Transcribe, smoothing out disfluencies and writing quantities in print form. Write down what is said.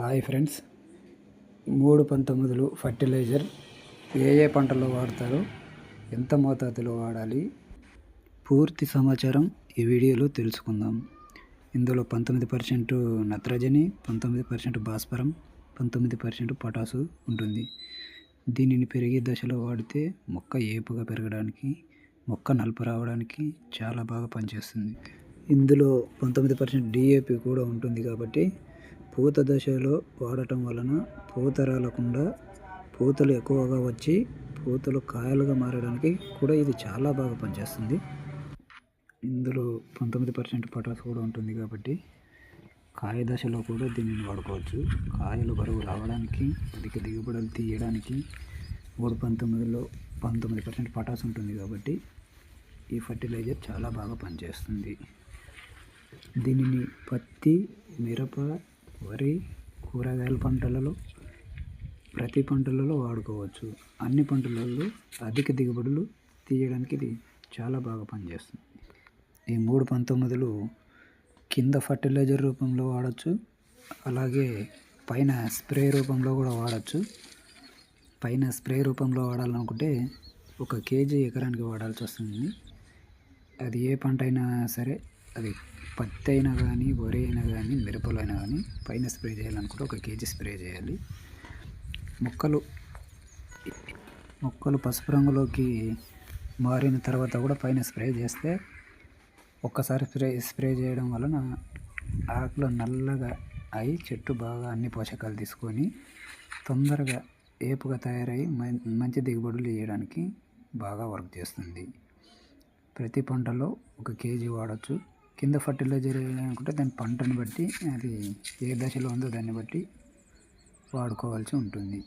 Hi friends, 319 fertiliser ఏ పంటల్లో వాడతారో, ఎంత మోతాదులో వాడాలి, పూర్తి సమాచారం ఈ వీడియోలో తెలుసుకుందాం. ఇందులో 19% నత్రజని, 19% భాస్వరం, 19% పొటాసు ఉంటుంది. దీనిని పెరిగే దశలో వాడితే మొక్క ఏపుగా పెరగడానికి, మొక్క నలుపు రావడానికి చాలా బాగా పనిచేస్తుంది. ఇందులో 19% DAP కూడా ఉంటుంది కాబట్టి పూత దశలో వాడటం వలన పూత రాలకుండా పూతలు ఎక్కువగా వచ్చి పూతలు కాయలుగా మారడానికి కూడా ఇది చాలా బాగా పనిచేస్తుంది. ఇందులో 19% పొటాష్ కూడా ఉంటుంది కాబట్టి కాయ దశలో కూడా దీనిని వాడుకోవచ్చు. కాయలు బరువు రావడానికి, అధిక దిగుబడులు తీయడానికి 319లో 19% పొటాష్ ఉంటుంది కాబట్టి ఈ ఫర్టిలైజర్ చాలా బాగా పనిచేస్తుంది. దీనిని పత్తి, మిరప, వరి, కూరగాయల పంటలలో ప్రతి పంటలలో వాడుకోవచ్చు. అన్ని పంటలలో అధిక దిగుబడులు తీయడానికి ఇది చాలా బాగా పనిచేస్తుంది. ఈ 319లు కింద ఫర్టిలైజర్ రూపంలో వాడచ్చు, అలాగే పైన స్ప్రే రూపంలో కూడా వాడచ్చు. పైన స్ప్రే రూపంలో వాడాలనుకుంటే 1 kg ఎకరానికి వాడాల్సి వస్తుంది. అది ఏ పంట అయినా సరే, అది పత్తి అయినా కానీ, వరి అయినా కానీ, మిరపలు అయినా కానీ పైన స్ప్రే చేయాలనుకుంటే 1 kg స్ప్రే చేయాలి. మొక్కలు పసుపు రంగులోకి మారిన తర్వాత కూడా పైన స్ప్రే చేస్తే, ఒక్కసారి స్ప్రే చేయడం వలన ఆకులు నల్లగా అయి చెట్టు బాగా అన్ని పోషకాలు తీసుకొని తొందరగా ఏపుగా తయారై మంచి దిగుబడులు ఇవ్వడానికి బాగా వర్క్ చేస్తుంది. ప్రతి పంటలో 1 kg వాడచ్చు. కింద ఫర్టిలైజర్ అనుకుంటే దాని పంటను బట్టి, అది ఏ దశలో ఉందో దాన్ని బట్టి వాడుకోవాల్సి ఉంటుంది.